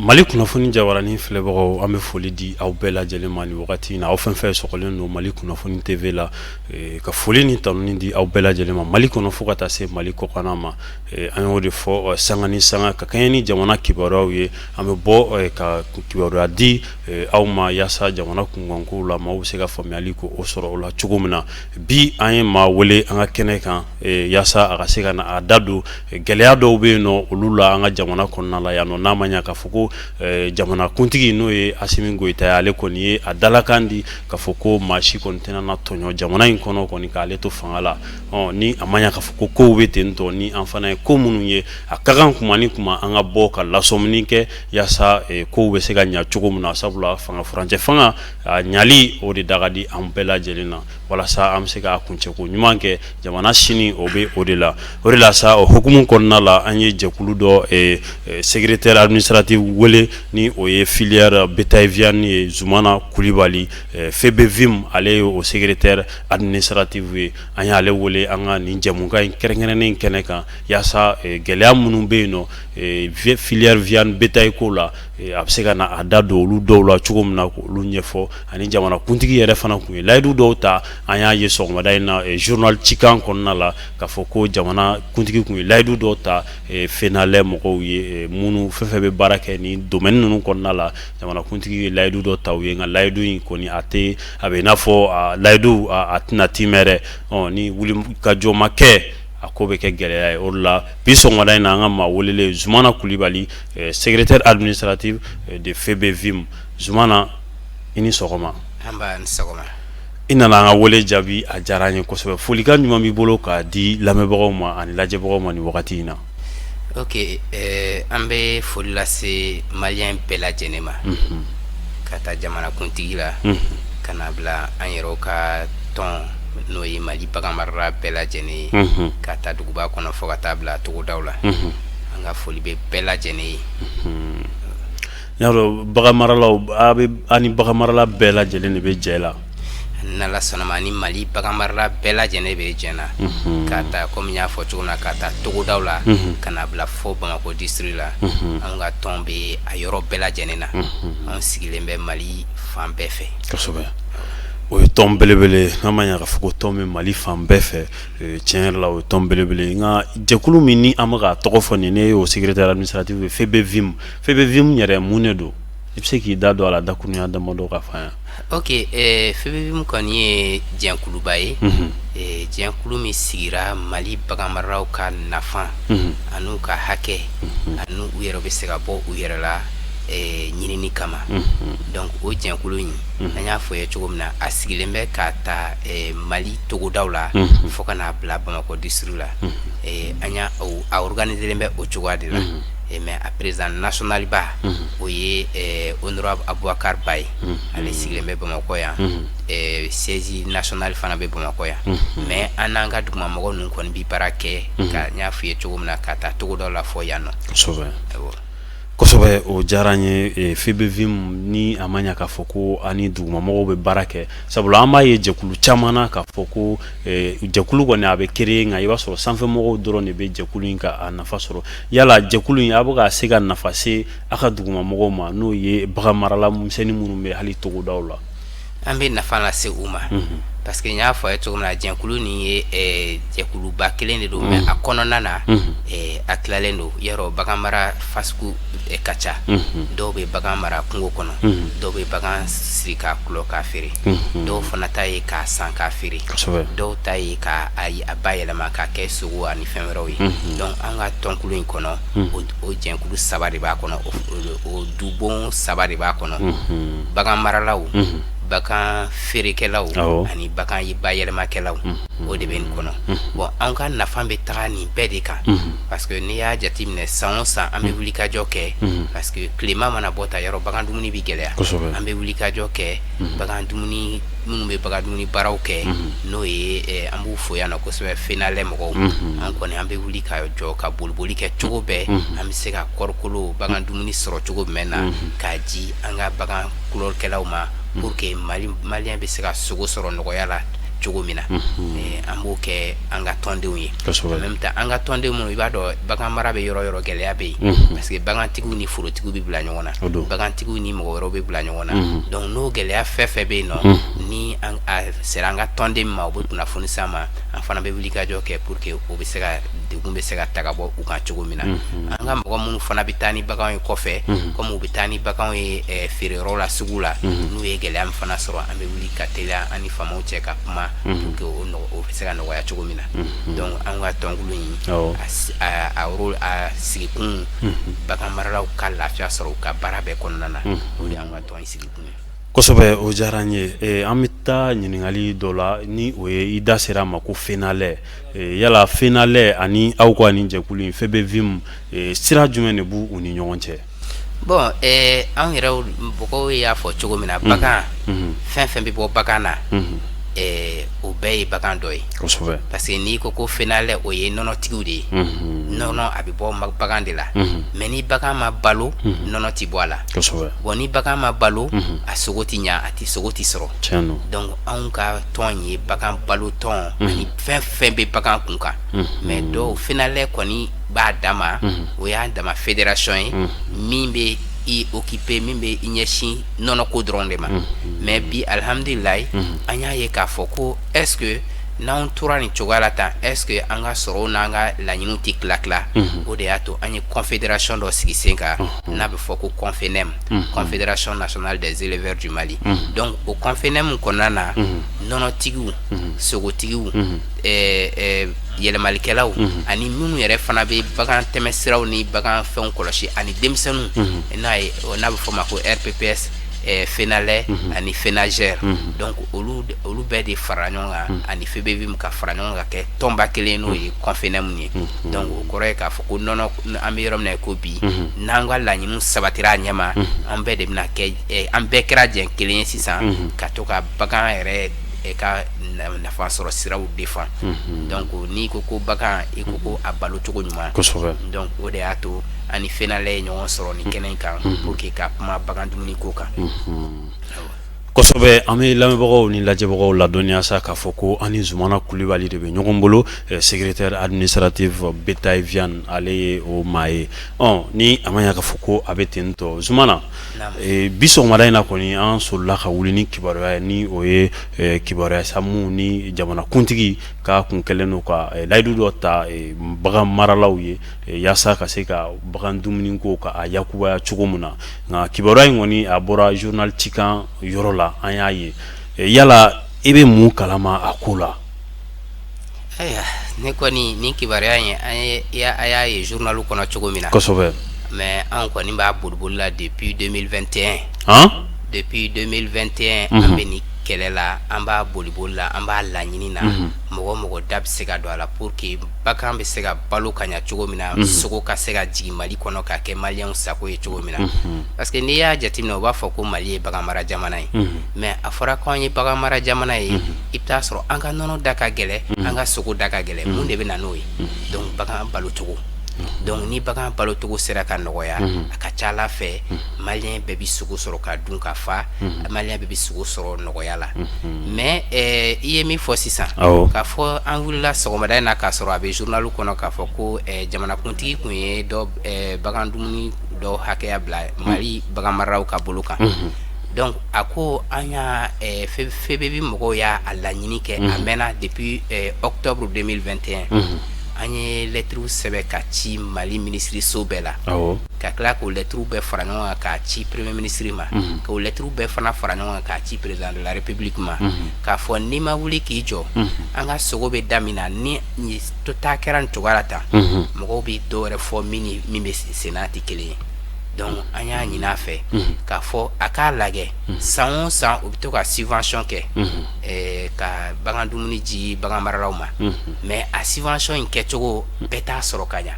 Mali kunnafoni jawarani filɛbagaw an bɛ foli di aw bɛɛ lajɛlen ma ni wagati in na aw fɛn fɛn sɔgɔlen don Mali kunnafoni TV la ka foli ni tanuni di aw bɛɛ lajɛlen ma Mali kɔnɔ fo ka taa se Mali kɔkan ma an y'o de fɔ sanga ni sanga ka kɛɲɛ ni jamana kibaruyaw ye an bɛ bɔ ka kibaruya di aw ma yaasa jamana kunkankow la maaw bɛ se ka faamuyali ko o sɔrɔ o la cogo min na bi an ye maa wele an ka kɛnɛ kan yaasa a ka se ka na a da don gɛlɛya dɔw bɛ yen nɔ olu la an ka jamana kɔnɔna la yan nɔ n'a ma ɲɛ k'a fɔ ko jamana kuntigi n'o ye Asimi Goyita ye ale kɔni ye a dalakan di k'a fɔ ko maa si kɔni tɛna na tɔɲɔ jamana in kɔnɔ kɔni k'ale to fanga la ni a ma ɲɛ k'a fɔ ko kow bɛ ten tɔ ni an fana ye ko minnu ye a ka kan kuma ni kuma an ka bɔ ka lasɔmini kɛ yaasa kow bɛ se ka ɲɛ cogo min na sabula fanga furancɛ fanga a ɲali o de da ka di an bɛɛ lajɛlen na walasa an bɛ se ka kuncɛko ɲuman kɛ jamana sini o bɛ o de la sa o hukumu kɔnɔna la an ye jɛkulu dɔ secrétaire administratif wele ni o ye filière bétail viande ye Zumana Kulibali FEBEVIM ale ye o secrétaire administratif ye an y'ale wele an ka nin jɛmukan in kɛrɛnkɛrɛnnen kɛnɛ kan yaasa gɛlɛya minnu bɛ yen nɔ filière viande bétail ko la a bɛ se ka na a da don olu dɔw la cogo min na k'olu ɲɛfɔ ani jamana kuntigi yɛrɛ fana kun ye layidu dɔw ta an y'a ye sɔgɔmada in na journal Cikan kɔnɔna la k'a fɔ ko jamana kuntigi kun ye layidu dɔw ta FENALE mɔgɔw ye minnu fɛn fɛn bɛ baara kɛ ni domaine ninnu kɔnɔna la jamana kuntigi ye layidu dɔ ta u ye nka layidu in kɔni a bɛ i n'a fɔ layidu a tɛna timɛ dɛ ni wulikajɔ ma kɛ a ko bɛ kɛ gɛlɛya ye o de la bi sɔgɔmada in na an ka maa welelen Zumana Kulibali secrétaire administratif de FEBEVIM Zumana i ni sɔgɔma. I nana an ka wele jaabi a diyara an ye kosɛbɛ folikan ɲuman b'i bolo k'a di lamɛnbagaw ma ani lajɛbagaw ma nin wagati in na. Ok an bɛ foli lase maliyɛn bɛɛ lajɛlen ma ka taa jamana kuntigi la ka na bila an yɛrɛw ka tɔn n'o ye Mali bagan marala bɛɛ lajɛlen ye ka taa duguba kɔnɔ fo ka taa bila togodaw la an ka foli bɛ bɛɛ lajɛlen ye. Y'a dɔn bagan maralaw ani bagan marala bɛɛ lajɛlen de bɛ jɛ la. N'Ala sɔnna ma ni Mali bagan marala bɛɛ lajɛlen bɛ jɛ na ka taa komi n y'a fɔ cogo min na ka taa togodaw la ka na bila fo Bamako district la an ka tɔn bɛ a yɔrɔ bɛɛ lajɛlen na an sigilen bɛ Mali fan bɛɛ fɛ. Kosɛbɛ o ye tɔn belebele n'a ma ɲɛ k'a fɔ ko tɔn bɛ Mali fan bɛɛ fɛ tiɲɛ yɛrɛ la o ye tɔn belebele nka jɛkulu min ni an bɛ k'a tɔgɔ fɔ nin ne y'o secrétaire administratif ye FEBEVIM yɛrɛ mun de don i bɛ se k'i da don a la dakurunya damadɔ ka fɔ an ye. Ok FEBEVIM kɔni ye jɛnkuluba ye jɛnkulu min sigira Mali bagan maralaw ka nafa an'u ka hakɛ ani u yɛrɛ bɛ se ka bɔ u yɛrɛ la ɲinini kama donc o jɛnkulu in an y'a fɔ ye cogo min na a sigilen bɛ ka ta Mali togodaw la fo ka n'a bila Bamako district la an y'a a organiselen bɛ o cogoya de la. Mais a président national ba o ye honorable Aboubacar Ba ye ale sigilen bɛ Bamako yan siège national fana bɛ Bamako yan mais an n'an ka dugumamɔgɔ ninnu kɔni bi baara kɛ ka n y'a f'i ye cogo min na ka taa togodaw la fɔ yan nɔ. Kosɛbɛ o diyara an ye FEBEVIM ni a ma ɲɛ k'a fɔ ko ani dugumamɔgɔw bɛ baara kɛ sabula an b'a ye jɛkulu caman na k'a fɔ ko jɛkulu kɔni a bɛ créer nka i b'a sɔrɔ sanfɛmɔgɔw dɔrɔn de bɛ jɛkulu in ka a nafa sɔrɔ yala jɛkulu in a bɛ ka se ka nafa se a ka dugumamɔgɔw ma n'o ye bagan marala misɛnnin minnu bɛ hali togodaw la. An bɛ nafa lase u ma parce que n y'a fɔ a ye cogo min na jɛkulu nin ye jɛkuluba kelen de don mais a kɔnɔna na a tilalen don yɔrɔ bagan mara fasugu ka ca dɔw bɛ bagan mara kungo kɔnɔ dɔw bɛ bagan siri k'a kulɔ k'a feere dɔw fana ta ye k'a san k'a feere dɔw ta ye k'a bayɛlɛma k'a kɛ sogo ani fɛn wɛrɛw ye donc an ka tɔnkulu in kɔnɔ o jɛkulu saba de b'a kɔnɔ o dubon saba de b'a kɔnɔ bagan maralaw bagan feerekɛlaw ani bagan bayɛlɛmakɛlaw o de bɛ nin kɔnɔ bon an ka nafa bɛ taga nin bɛɛ de kan parce que n'i y'a jateminɛ san o san an bɛ wulikajɔ kɛ parce que tilema mana bɔ ta yɔrɔ bagan dumuni bɛ gɛlɛya an bɛ wulikajɔ kɛ bagan dumuni minnu bɛ bagan dumuni baaraw kɛ n'o ye an b'u fo yan nɔ kosɛbɛ FENALE mɔgɔw an kɔni an bɛ wuli ka jɔ ka boliboli kɛ cogo bɛɛ an bɛ se ka kɔɔrikolo bagan dumuni sɔrɔ cogo jumɛn na k'a di an ka bagan kulɔkɛlaw ma pour que malien bɛ se ka sogo sɔrɔ nɔgɔya la cogo min na an b'o kɛ an ka tɔndenw ye en même temps an ka tɔndenw minnu i b'a dɔn bagan mara bɛ yɔrɔ yɔrɔ gɛlɛya bɛ yen parce que bagantigiw ni forotigiw bɛ bila ɲɔgɔn na bagantigiw ni mɔgɔ wɛrɛw bɛ bila ɲɔgɔn na donc n'o gɛlɛya fɛn fɛn bɛ yen nɔ ni a sera an ka tɔnden min ma u bɛ kunnafoni s'an ma an fana bɛ wuli ka jɔ kɛ pour que o bɛ se ka degun bɛ se ka ta ka bɔ u kan cogo min na an ka mɔgɔ minnu fana bɛ taa ni baganw ye kɔfɛ comme u bɛ taa ni baganw ye feereyɔrɔ la sugu la n'u ye gɛlɛya min fana sɔrɔ an bɛ wuli ka teliya an ni faamaw cɛ ka kuma pour que o bɛ se ka nɔgɔya cogo min na donc an ka tɔnkulu in a sigikun bagan maralaw ka lafiya sɔrɔ u ka baara bɛɛ kɔnɔna na o de y'an ka tɔn in sigikun ye. Kosɛbɛ o diyara n ye an bɛ taa ɲininkali dɔ la ni o ye i da sera a ma ko FENALER yala FENALER ani aw ka nin jɛkulu in FEBEVIM sira jumɛn de b'u u ni ɲɔgɔn cɛ. Bon an yɛrɛ mɔgɔw y'a fɔ cogo min na bagan fɛn fɛn bɛ bɔ bagan na o bɛɛ ye bagan dɔ ye kosɛbɛ parce que n'i ko ko FENALER o ye nɔnɔtigiw de ye nɔnɔ a bɛ bɔ bagan de la mais ni bagan ma balo nɔnɔ ti bɔ a la kosɛbɛ bon ni bagan ma balo a sogo ti ɲa a ti sogo ti sɔrɔ donc anw ka tɔn ye bagan balo tɔn ani fɛn fɛn bɛ bagan kun kan mais dɔw FENALER kɔni b'a dama o y'a dama fédération ye min bɛ i occupé min bɛ i ɲɛsin nɔnɔ ko dɔrɔn de ma mais bi alhamdulilayi an y'a ye k'a fɔ ko est ce que n'an tora nin cogoya la tan est ce que an ka sɔrɔw n'an ka laɲiniw tɛ tila tila o de y'a to an ye confédération dɔ sigi sen kan n'a bɛ fɔ ko CONFENEM confédération nationale des éleveurs du Mali donc o CONFENEM kɔnɔna na nɔnɔtigiw sogotigiw yɛlɛmalikɛlaw ani minnu yɛrɛ fana bɛ bagan tɛmɛsiraw ni bagan fɛnw kɔlɔsi ani denmisɛnninw n'a bɛ fɔ ma ko RPPS FENALER ani FENAGER donc olu bɛɛ de fara ɲɔgɔn kan ani FEBEVIM ka fara ɲɔgɔn kan kɛ tɔnba kelen n'o ye CONFENEM ye donc o kɔrɔ ye k'a fɔ ko nɔnɔ an bɛ yɔrɔ min na ko bi n'an ka laɲiniw sabatira a ɲɛma an bɛɛ de bɛna kɛ an bɛɛ kɛra jɛn kelen ye sisan ka to ka bagan yɛrɛ ka nafa sɔrɔ siraw defan donc n'i ko ko bagan i ko ko a balo cogo ɲuman donc o de y'a to ani FENALER ye ɲɔgɔn sɔrɔ nin kɛnɛ in kan pour que ka kuma bagan dumuni ko kan kosɛbɛ an bɛ lamɛnbagaw ni lajɛbagaw ladɔnniya sa k'a fɔ ko ani Zumana Kulibali de bɛ ɲɔgɔn bolo secrétaire administratif Betaille Viane ale ye o maa ye ni a ma ɲɛ k'a fɔ ko a bɛ ten tɔ Zumana bi sɔgɔmada in na kɔni an solila ka wuli ni kibaruya ye ni o ye kibaruya samu ni jamanakuntigi ka kun kɛlen don ka layidu dɔ ta bagan maralaw ye yaasa ka se ka bagan dumuni ko ka a yakubaya cogo min na nka kibaruya in kɔni a bɔra journal Cikan yɔrɔ la an y'a ye yala i bɛ mun kalama a ko la. ne kɔni ni kibaruya in a y'a ye journal kɔnɔ cogo min na kosɛbɛ mais an kɔni b'a boliboli la depuis 2021 depuis 2021 an bɛ nin kɛlɛ la an b'a boliboli la an b'a laɲini na mɔgɔ da bɛ se ka don a la pour que bagan bɛ se ka balo ka ɲa cogo min na sogo ka se ka jigin Mali kɔnɔ ka kɛ maliyɛnw sago ye cogo min na parce que n'i y'a jateminɛ u b'a fɔ ko Mali ye bagan mara jamana ye mais a fɔra ko an ye bagan mara jamana ye i bɛ taa sɔrɔ an ka nɔnɔ da ka gɛlɛ an ka sogo da ka gɛlɛ mun de bɛ na n'o ye donc bagan balo cogo donc ni bagan balo cogo sera ka nɔgɔya a ka ca Ala fɛ maliyɛn bɛɛ bɛ sogo sɔrɔ ka dun ka fa maliyɛn bɛɛ bɛ sogo sɔrɔ nɔgɔya la mais i ye min fɔ sisan k'a fɔ an wulila sɔgɔmada in na k'a sɔrɔ a bɛ journal kɔnɔ k'a fɔ ko jamanakuntigi kun ye bagan dumuni dɔ hakɛya bila Mali bagan maralaw ka bolo kan donc a ko an y'a FEBEVIM mɔgɔw y'a laɲini kɛ a mɛnna depuis octobre 2021 an ye lettres sɛbɛn ka ci Mali ministiriso bɛɛ la ka tila k'o lettres bɛɛ fara ɲɔgɔn kan k'a ci premier ministre ma k'o lettres bɛɛ fana fara ɲɔgɔn kan k'a ci président de la république ma k'a fɔ n'i ma wuli k'i jɔ an ka sogo bɛ damina ni ta kɛra nin cogoya la tan mɔgɔw bɛ dɔ wɛrɛ fɔ min bɛ sen n'a tɛ kelen ye donc an y'a ɲini a fɛ k'a fɔ a k'a lajɛ san o san u bɛ to ka subvention kɛ ka bagan dumuni ji bagan maralaw ma mais a subvention in kɛcogo bɛɛ t'a sɔrɔ ka ɲa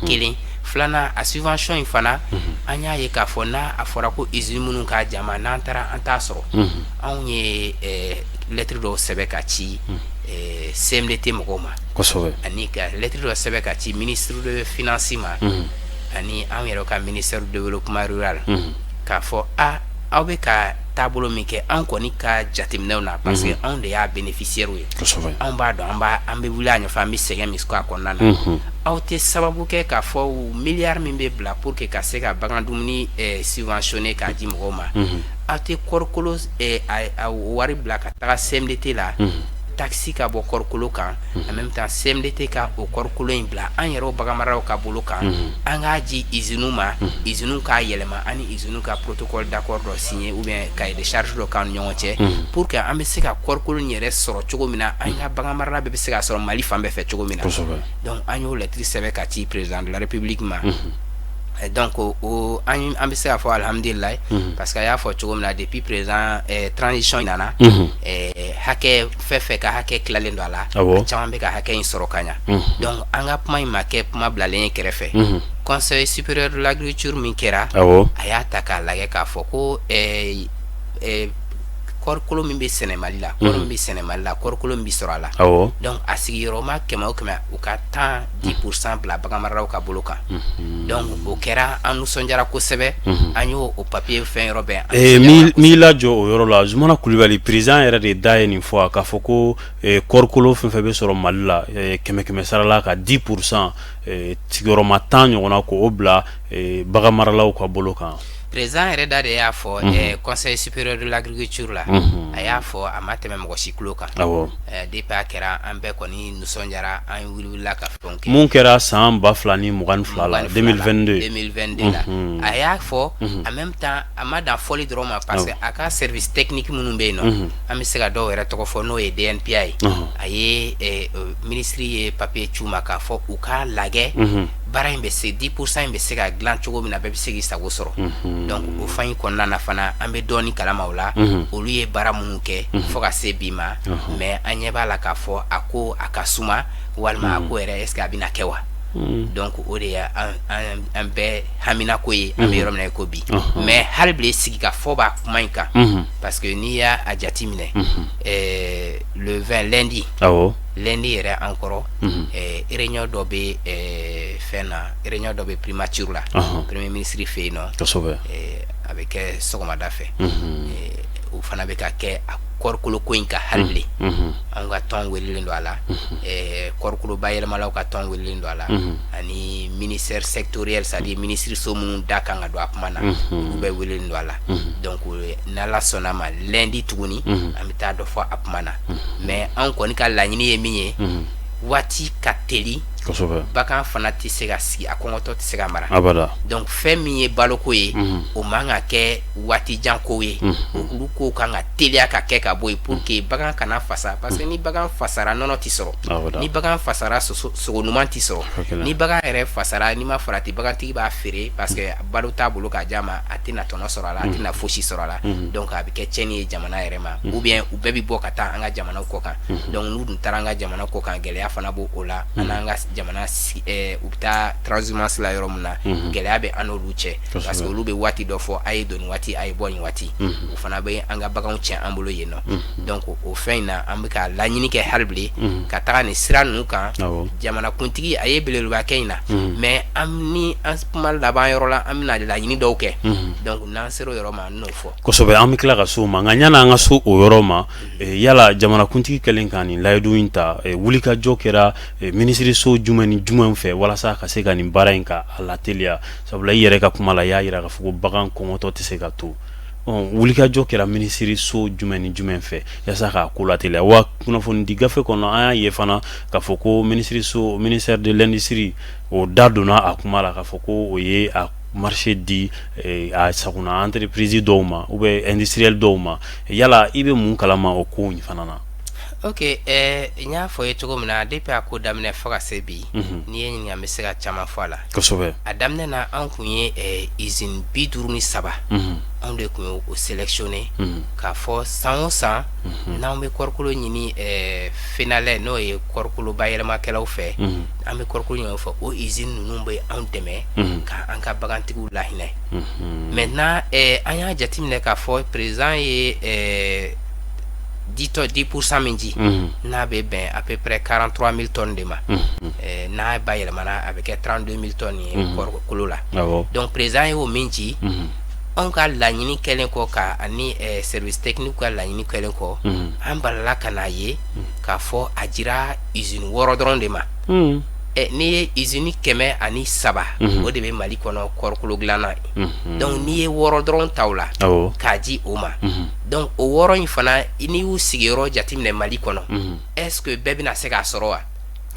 kelen filanan a subvention in fana an y'a ye k'a fɔ n'a a fɔra ko usine minnu k'a jama n'an taara an t'a sɔrɔ anw ye lettre dɔw sɛbɛn ka ci CMDT mɔgɔw ma ani ka lettre dɔ sɛbɛn ka ci ministre de finance ma ani an yɛrɛ ka ministère du développement rural k'a fɔ aw bɛ ka taabolo min kɛ an kɔni ka jateminɛw na parce que anw de y'a bénéficiaire ye anw b'a dɔn an bɛ wuli a ɲɛfɛ an bɛ sɛgɛn min k'a kɔnɔna na aw tɛ sababu kɛ k'a fɔ miliyari min bɛ bila pour que ka se ka bagan dumuni subventionné k'a di mɔgɔw ma aw tɛ kɔɔrikolo a wari bila ka taga CMDT la taxi ka bɔ kɔɔrikolo kan en même temps CMDT ka o kɔɔrikolo in bila an yɛrɛw baganmaraw ka bolo kan an k'a di usines ma usines k'a yɛlɛma ani usines ka protocole d'accord dɔ signé ou bien cahier de charge dɔ k'an ni ɲɔgɔn cɛ pour que an bɛ se ka kɔɔrikolo in yɛrɛ sɔrɔ cogo min na an ka baganmarala bɛɛ bɛ se ka sɔrɔ Mali fan bɛɛ fɛ cogo min na donc an y'o lettre sɛbɛn ka ci président de la République ma donc an bɛ se ka fɔ alhamdulilayi parce que a y'a fɔ cogo min na depuis président transition in nana hakɛ fɛn fɛn ka hakɛ tilalen don a la caman bɛ ka hakɛ in sɔrɔ ka ɲa donc an ka kuma in ma kɛ kuma bilalen ye kɛrɛfɛ conseil supérieur de l'agriculture min kɛra a y'a ta k'a lajɛ k'a fɔ ko kɔɔrikolo min bɛ sɛnɛ Mali la kɔɔri min bɛ sɛnɛ Mali la kɔɔrikolo min bɛ sɔrɔ a la donc a sigiyɔrɔma 100 o 100 u ka 10% bila baganmaralaw ka bolo kan donc o kɛra an nisɔndiyara kosɛbɛ an y'o papier fɛn yɔrɔ bɛɛ n'i lajɔ o yɔrɔ la Zumana Kulibali président yɛrɛ de da ye nin fɔ k'a fɔ ko kɔɔrikolo fɛn fɛn bɛ sɔrɔ Mali la 100 sara la ka 10% sigiyɔrɔma 10 ɲɔgɔnna k'o bila baganmaralaw ka bolo kan président yɛrɛ da de y'a fɔ conseil supérieur de l'agriculture la a y'a fɔ a ma tɛmɛ mɔgɔ si tulo kan depuis a kɛra an bɛɛ kɔni nisɔndiyara an wulila ka fɛnw kɛ mun kɛra san 2022 la 2022 la a y'a fɔ en même temps a ma dan fɔli dɔrɔn ma parce que a ka service technique minnu bɛ yen nɔ an bɛ se ka dɔw yɛrɛ tɔgɔ fɔ n'o ye DNPA ye a ye ministre ye papier ci u ma k'a fɔ u k'a lajɛ baara in bɛ se 10% in bɛ se ka dilan cogo min na bɛɛ bɛ se k'i sago sɔrɔ donc o fan in kɔnɔna na fana an bɛ dɔɔni kalama o la olu ye baara minnu kɛ fo ka se bi ma mais an ɲɛ b'a la k'a fɔ a ko a ka suma walima a ko yɛrɛ est ce que a bɛna kɛ wa donc o de ye an bɛɛ hamina ko ye an bɛ yɔrɔ min na ko bi mais hali bi sigi ka fɔ b'a kuma in kan parce que n'i y'a jate minɛ le 20 lundi yɛrɛ an kɔrɔ réunion dɔ bɛ fɛn na réunion dɔ bɛ primature la premier ministre fɛ yen nɔ a bɛ kɛ sɔgɔmada fɛ o fana bɛ ka kɛ a kɔɔrikolo ko in ka hali an ka tɔn welilen don a la kɔɔrikolo bayɛlɛmalaw ka tɔn welilen don a la ani ministère sectoriel c'est à dire ministre so minnu da kan ka don a kuma na olu bɛɛ welilen don a la donc n'ala sɔnna ma lundi tuguni an bɛ taa dɔ fɔ a kuma na mais an kɔni ka laɲini ye min ye waati ka teli bagan fana tɛ se ka sigi a kɔngɔtɔ tɛ se ka mara donc fɛn min ye baloko ye o man ka kɛ waati jan ko ye olu ko kan ka teliya ka kɛ ka bɔ yen pour que bagan kana fasa parce que ni bagan fasara nɔnɔ tɛ sɔrɔ ni bagan fasara sogo ɲuman tɛ sɔrɔ ni bagan yɛrɛ fasara ni ma farati bagantigi b'a feere parce que balo t'a bolo k'a d'a ma a tɛna tɔnɔ sɔrɔ a la a tɛna fosi sɔrɔ a la donc a bɛ kɛ tiɲɛni ye jamana yɛrɛ ma ou bien u bɛɛ bɛ bɔ ka taa an ka jamanaw kɔ kan donc n'u dun taara an ka jamana kɔ kan gɛlɛya fana b'o o la an n'an ka jamana u bɛ taa transhumance la yɔrɔ min na gɛlɛya bɛ an n'olu cɛ parce que olu bɛ waati dɔ fɔ a ye don nin waati a ye bɔ nin waati o fana bɛ an ka baganw tiɲɛ an bolo yen nɔ donc o fɛn in na an bɛ ka laɲini kɛ hali bi ka taga nin sira ninnu kan jamanakuntigi a ye belebeleba kɛ in na mais ni an kuma laban yɔrɔ la an bɛna laɲini dɔw kɛ donc n'an sera o yɔrɔ ma an n'o fɔ kosɛbɛ an bɛ tila ka so ma nka yanni an ka so o yɔrɔ ma yala jamanakuntigi kɛlen ka nin layidu in ta wulikajɔ kɛra minisiriso jumɛn ni jumɛn fɛ walasa ka se ka nin baara in ka a lateliya sabula i yɛrɛ ka kuma la i y'a yira k'a fɔ ko bagan kɔngɔtɔ tɛ se ka to wulikajɔ kɛra minisiriso jumɛn ni jumɛn fɛ yaasa k'a ko lateliya wa kunnafoni di gafe kɔnɔ an y'a ye fana k'a fɔ ko ministère de l'industrie o da donna a kuma la k'a fɔ ko o ye a marché di a sagona entreprise dɔw ma ou bien industriel dɔw ma yala i bɛ mun kalama o ko in fana na ok n y'a fɔ ye cogo min na depuis a ko daminɛ fo ka se bi n'i ye ɲininka n bɛ se ka caman fɔ a la kosɛbɛ a daminɛ na an kun ye usine 53 anw de kun ye o sélectionné k'a fɔ san o san n'anw bɛ kɔɔrikolo ɲini FENALER n'o ye kɔɔrikolo bayɛlɛmakɛlaw fɛ an bɛ kɔɔrikolo ɲini fɔ o usine ninnu bɛ anw dɛmɛ ka an ka bagantigiw lahinɛ maintenant an y'a jateminɛ k'a fɔ président ye 10% min di n'a bɛ bɛn à peu près 43 000 tonnes de ma n'a bayɛlɛmana a bɛ kɛ 32 000 tonnes ye kɔɔrikolo la donc président ye o min di an ka laɲini kɛlen kɔ ka ani service technique ka laɲini kɛlen kɔ an balala ka n'a ye k'a fɔ a jira usine 6 dɔrɔn de ma n'i ye usine 107 o de bɛ Mali kɔnɔ kɔɔrikolo dilanna donc n'i ye 6 dɔrɔn ta o la k'a di o ma donc o 6 in fana n'i y'u sigiyɔrɔ jateminɛ Mali kɔnɔ est-ce que bɛɛ bɛna se k'a sɔrɔ wa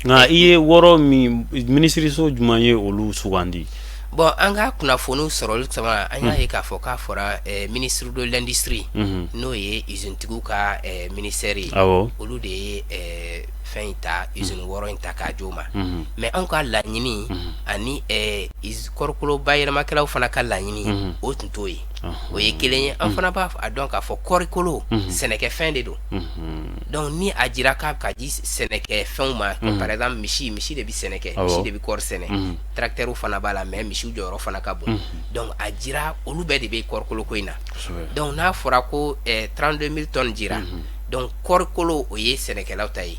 nka i ye 6 min minisiriso jumɛn ye olu sugandi bon an ka kunnafoniw sɔrɔli caman an y'a ye k'a fɔ k'a fɔra ministre de l'industrie n'o ye usine tigiw ka ministère ye olu de ye fɛn in ta usine 6 in ta k'a d'o ma mais an ka laɲini ani kɔɔrikolo bayɛlɛmakɛlaw fana ka laɲini o tun t'o ye o ye kelen ye an fana b'a dɔn k'a fɔ kɔɔrikolo sɛnɛkɛfɛn de don donc ni a jira k'a bɛ ka di sɛnɛkɛfɛnw ma par exemple misi de bɛ sɛnɛkɛ misi de bɛ kɔɔri sɛnɛ tracteur fana b'a la mais misiw jɔyɔrɔ fana ka bon donc a jira olu bɛɛ de bɛ kɔɔrikolo ko in na donc n'a fɔra ko 32 000 tonnes jira donc kɔɔrikolo o ye sɛnɛkɛlaw ta ye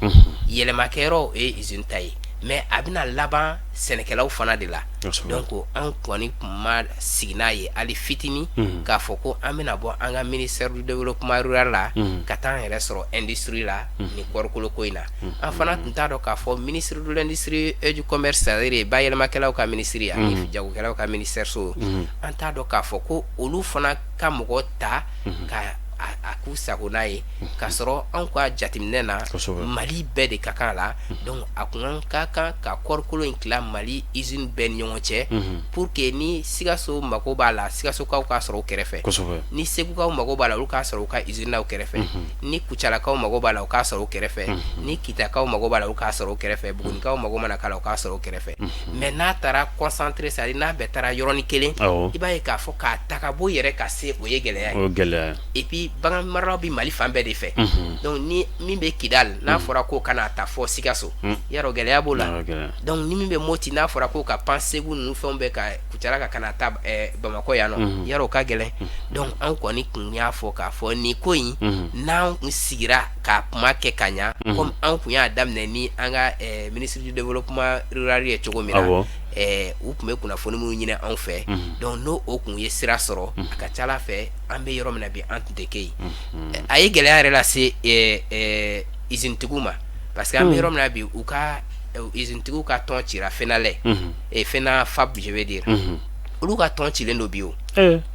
yɛlɛmakɛyɔrɔ o ye usine ta ye mais a bɛna laban sɛnɛkɛlaw fana de la donc an kɔni tun ma sigi n'a ye hali fitinin k'a fɔ ko an bɛna bɔ an ka ministère du développement rural la ka taa an yɛrɛ sɔrɔ industrie la ni kɔɔrikolo ko in na an fana tun t'a dɔn k'a fɔ ministre de l'industrie et du commerce c'est-à-dire bayɛlɛmakɛlaw ka ministre ani jagokɛlaw ka ministère so an t'a dɔn k'a fɔ ko olu fana ka mɔgɔ ta ka a k'u sago n'a ye k'a sɔrɔ an ka jateminɛ na Mali bɛɛ de ka kan la donc a kun ka kan ka kɔɔrikolo in tila Mali usine bɛɛ ni ɲɔgɔn cɛ pour que ni Sikaso mago b'a la Sikasokaw k'a sɔrɔ u kɛrɛfɛ ni Segukaw mago b'a la olu k'a sɔrɔ u ka usine na u kɛrɛfɛ ni Kucalakaw mago b'a la u k'a sɔrɔ u kɛrɛfɛ ni Kitakaw mago b'a la u k'a sɔrɔ u kɛrɛfɛ Bugunikaw mago mana k'a la u k'a sɔrɔ u kɛrɛfɛ mais n'a taara concentré c'est-à-dire n'a bɛɛ taara yɔrɔnin kelen i b'a ye k'a fɔ k'a ta ka bɔ yɛrɛ ka se o ye gɛlɛya ye et puis bagan maralaw bi Mali fan bɛɛ de fɛ donc ni min bɛ Kidal n'a fɔra ko kana ta fɔ Sikaso yarɔ gɛlɛya b'o la donc ni min bɛ Moti n'a fɔra ko ka pan Segu ninnu fɛnw bɛɛ ka Kucala kana ta Bamakɔ yan nɔ yarɔ o ka gɛlɛn donc an kɔni kun y'a fɔ k'a fɔ nin ko in n'an sigira k'a kuma kɛ ka ɲa comme an kun y'a daminɛ ni an ka ministre du développement rural ye cogo min na u tun bɛ kunnafoni minnu ɲini anw fɛ donc n'o o kun ye sira sɔrɔ a ka ca Ala fɛ an bɛ yɔrɔ min na bi an tun tɛ kɛ yen a ye gɛlɛya yɛrɛ lase usine tigiw ma parce que an bɛ yɔrɔ min na bi u ka usine tigiw ka tɔn cira Fenalɛ Fena Fab je veux dire olu ka tɔn cilen don bi o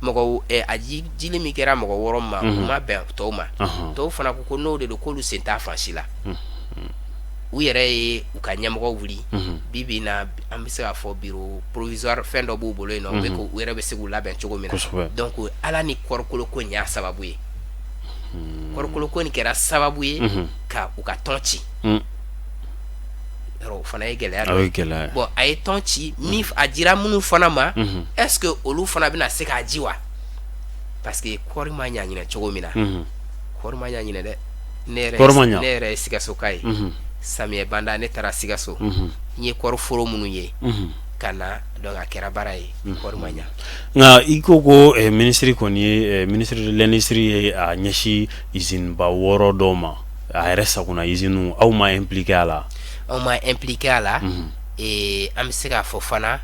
mɔgɔ a jili min kɛra mɔgɔ 6 ma u ma bɛn tɔw ma tɔw fana ko n'o de don k'olu sen t'a fan si la u yɛrɛ ye u ka ɲɛmɔgɔ wuli bi na an bɛ se k'a fɔ bureau provisoire fɛn dɔ b'u bolo yen nɔ u yɛrɛ bɛ se k'u labɛn cogo min na donc Ala ni kɔɔrikolo ko in y'a sababu ye kɔɔrikolo ko in kɛra sababu ye ka u ka tɔn ci o fana ye gɛlɛya dɔ ye bon a ye tɔn ci min a dira minnu fana ma est-ce que olu fana bɛna se k'a ji wa parce que kɔɔri ma ɲa ɲinɛ cogo min na kɔɔri ma ɲa ɲinɛ dɛ ne yɛrɛ ye Sikasoka ye samiyɛ banda ne taara Sikaso n ye kɔɔri foro minnu ye ka na donc a kɛra baara ye kɔɔri ma ɲa nka i ko ko ministre kɔni ye ministre de l'industrie ye a ɲɛsin usine ba 6 dɔw ma a yɛrɛ sagona usine aw ma impliqué a la aw ma impliqué a la an bɛ se k'a fɔ fana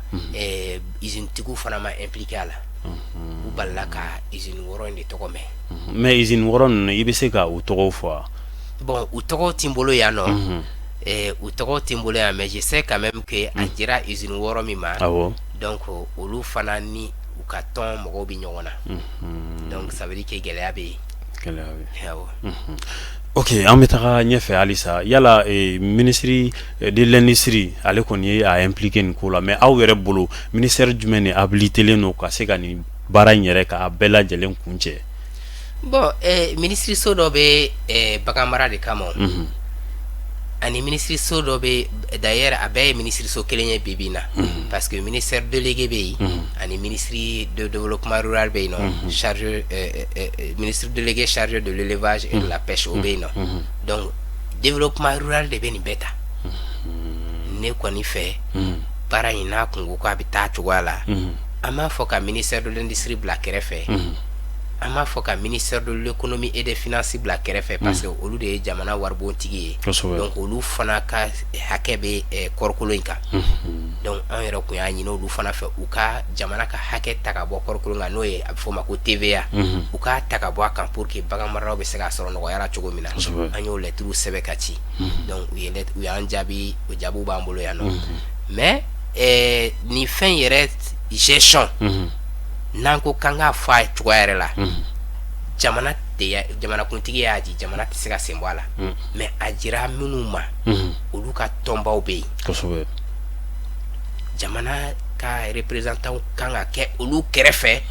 usine tigiw fana ma impliqué a la u balila ka usine 6 in de tɔgɔ mɛn mais usine 6 ninnu i bɛ se ka u tɔgɔw fɔ bon u tɔgɔw tɛ n bolo yan nɔ u tɔgɔw tɛ n bolo yan mais je sais quand même que a dira usine 6 min ma donc olu fana ni u ka tɔn mɔgɔw bɛ ɲɔgɔn na donc ça veut dire que gɛlɛya bɛ yen ok an bɛ taga ɲɛfɛ halisa yala ministre de l'industrie ale kɔni ye a impliqué nin ko la mais aw yɛrɛ bolo ministère jumɛn de habilitelen don ka se ka nin baara in yɛrɛ k'a bɛɛ lajɛlen kun cɛ bon ministre so dɔ bɛ bagan mara de kama ani ministre so dɔ bɛ d'ailleurs a bɛɛ ye ministre so kelen ye bi bi na parce que ministère délégué bɛ yen ani ministre de développement rural bɛ yen nɔ chargé ministre délégué chargé de l'élevage et de la pêche o bɛ yen nɔ donc développement rural de bɛ nin bɛɛ ta ne kɔni fɛ baara in n'a kun ko k'a bɛ taa cogoya la an b'a fɔ ka ministère de l'industrie bila kɛrɛfɛ an b'a fɔ ka ministère de l'économie et des finances bila kɛrɛfɛ parce que olu de ye jamana waribɔntigi ye donc olu fana ka hakɛ bɛ kɔrikolo in kan donc an yɛrɛ kun y'a ɲini olu fana fɛ u ka jamana ka hakɛ ta ka bɔ kɔrikolo kan n'o ye a bɛ fɔ o ma ko TVA u k'a ta ka bɔ a kan pour que bagan maralaw bɛ se k'a sɔrɔ nɔgɔya la cogo min na an y'o lɛtiriw sɛbɛn ka ci donc u y'an jaabi o jaabiw b'an bolo yan nɔ mais nin fɛn yɛrɛ gestion n'an ko kan k'a fɔ a ye cogoya yɛrɛ la jamanakuntigi y'a di jamana tɛ se ka sen bɔ a la mais a jira minnu ma olu ka tɔnbaw bɛ yen jamana ka représentant kan ka kɛ olu kɛrɛfɛ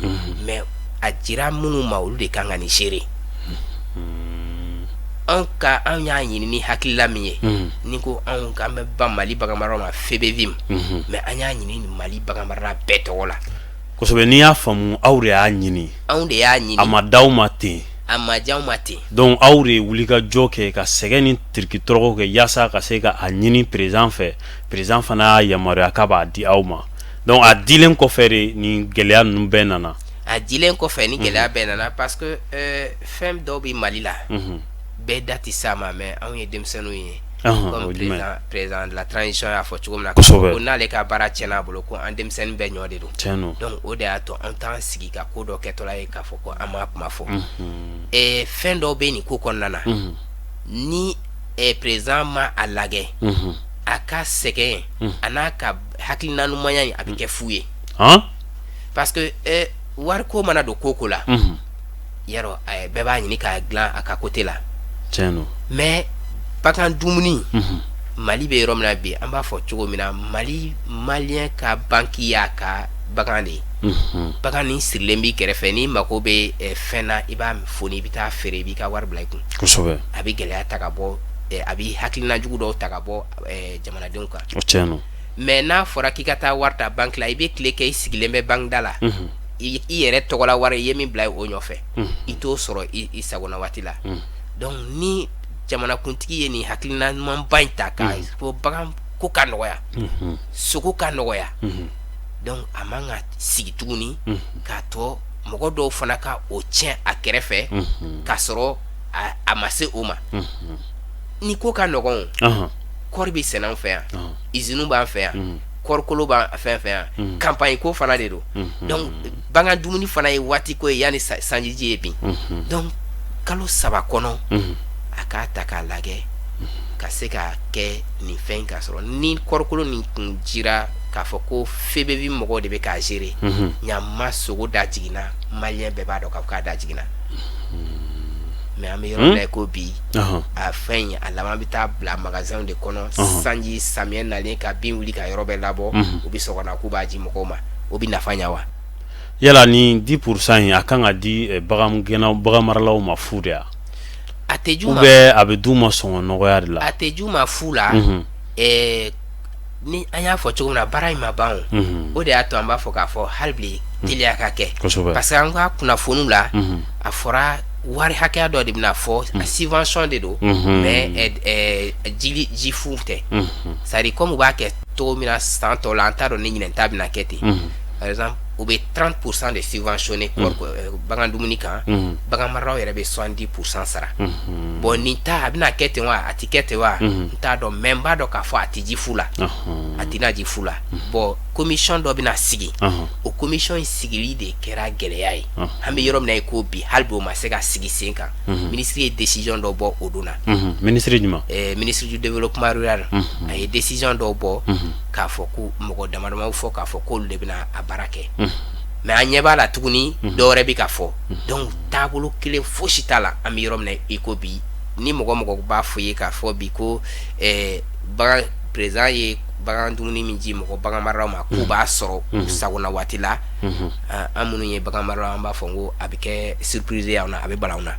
mais a jira minnu ma olu de kan ka nin gérer an y'a ɲini ni hakilila min ye ni ko an bɛ ban Mali baganmaraw ma FEBEVIM mais an y'a ɲini Mali baganmarala bɛɛ tɔgɔ la kosɛbɛ n'i y'a faamu aw de y'a ɲini anw de y'a ɲini a ma d'aw ma ten a ma diya anw ma ten donc aw de wuli ka jɔ kɛ ka sɛgɛn ni tirikitɔrɔgɔ kɛ yaasa ka se ka a ɲini président fɛ président fana y'a yamaruya k'a b'a di aw ma donc a dilen kɔfɛ de nin gɛlɛya ninnu bɛɛ nana a dilen kɔfɛ ni gɛlɛya bɛɛ nana parce que fɛn dɔw bɛ Mali la bɛɛ da tɛ s'a ma mais anw ye denmisɛnninw ye comme président de la transition y'a fɔ cogo min na ko n'ale ka baara tiɲɛna a bolo ko an denmisɛnnin bɛɛ ɲɔ de don donc o de y'a to an t'an sigi ka ko dɔ kɛtɔla ye k'a fɔ ko an m'a kuma fɔ fɛn dɔw bɛ nin ko kɔnɔna na ni président ma a lajɛ a ka sɛgɛn a n'a ka hakilina ɲumanya in a bɛ kɛ fu ye parce que wariko mana don ko la yarɔ bɛɛ b'a ɲini k'a dilan a ka côté la mais bagan dumuni Mali bɛ yɔrɔ min na bi an b'a fɔ cogo min na Mali malien ka banki y'a ka bagan de ye bagan nin sirilen b'i kɛrɛfɛ n'i mago bɛ fɛn na i b'a foni i bɛ taa feere i b'i ka wari bila i kun a bɛ gɛlɛya ta ka bɔ a bɛ hakilina jugu dɔw ta ka bɔ jamanadenw kan mais n'a fɔra k'i ka taa wari ta banki la i bɛ tile kɛ i sigilen bɛ banki da la i yɛrɛ tɔgɔla wari i ye min bila o ɲɔfɛ i t'o sɔrɔ i sagona waati la donc ni jamanakuntigi ye nin hakilina ɲumanba in ta ka fɔ bagan ko ka nɔgɔya sogo ka nɔgɔya donc a man ka sigi tuguni k'a tɔ mɔgɔ dɔw fana ka o tiɲɛ a kɛrɛfɛ k'a sɔrɔ a ma se o ma ni ko ka nɔgɔn kɔɔri bɛ sɛnɛ an fɛ yan usine b'an fɛ yan kɔɔrikolo b'an fɛn fɛn yan campagne ko fana de don donc bagan dumuni fana ye waati ko ye yanni sanjiji ye bin donc kalo 3 kɔnɔ a k'a ta k'a lajɛ ka se ka kɛ nin fɛn k'a sɔrɔ ni kɔrikolo nin kun jira k'a fɔ ko FEBEVIM mɔgɔw de bɛ k'a gérer ɲama sogo da jiginna malien bɛɛ b'a dɔn k'a fɔ k'a da jiginna mais an bɛ yɔrɔ la ko bi a fɛn a laban bɛ taa bila magasin de kɔnɔ sanji samiyɛ nalen ka bin wuli ka yɔrɔ bɛɛ labɔ u bɛ sɔgɔna k'u b'a di mɔgɔw ma o bɛ nafa ɲa wa yala ni 10% in a kan ka di bagan maralaw ma fu de ya a tɛ ju ma a bɛ d'u ma sɔngɔ nɔgɔya de la a tɛ ju ma fu la ni an y'a fɔ cogo min na baara in ma ban o de y'a to an b'a fɔ k'a fɔ hali bi teliya ka kɛ parce que an ka kunnafoniw la a fɔra wari hakɛya dɔ de bɛna fɔ a subvention de don mais ji fu tɛ c'est à dire comme u b'a kɛ cogo min na san tɔ la an t'a dɔn ni ɲinɛn ta bɛna kɛ ten par exemple u bɛ 30% de subventionné bagan dumuni kan bagan maralaw yɛrɛ bɛ 70% sara bon nin ta a bɛna kɛ ten wa a tɛ kɛ ten wa n t'a dɔn mais n b'a dɔn k'a fɔ a tɛ ji fu la a tɛna ji fu la bon commission dɔ bɛna sigi o commission in sigili de kɛra gɛlɛya ye an bɛ yɔrɔ min na i ko bi hali bi o ma se ka sigi sen kan ministre ye décision dɔ bɔ o don na ministre jumɛn ministre du développement rural a ye décision dɔ bɔ k'a fɔ ko mɔgɔ damadamaw fɔ k'a fɔ k'olu de bɛna a baara kɛ mais an ɲɛ b'a la tuguni dɔwɛrɛ bɛ ka fɔ donc taabolo kelen fosi t'a la an bɛ yɔrɔ min na i ko bi ni mɔgɔ b'a fɔ ye k'a fɔ bi ko bagan président ye bagan dumuni min ji mɔgɔ bagan maralaw ma k'u b'a sɔrɔ u sagona waati la an minnu ye bagan maralaw an b'a fɔ ko a bɛ kɛ surprise y'anw na a bɛ bala anw na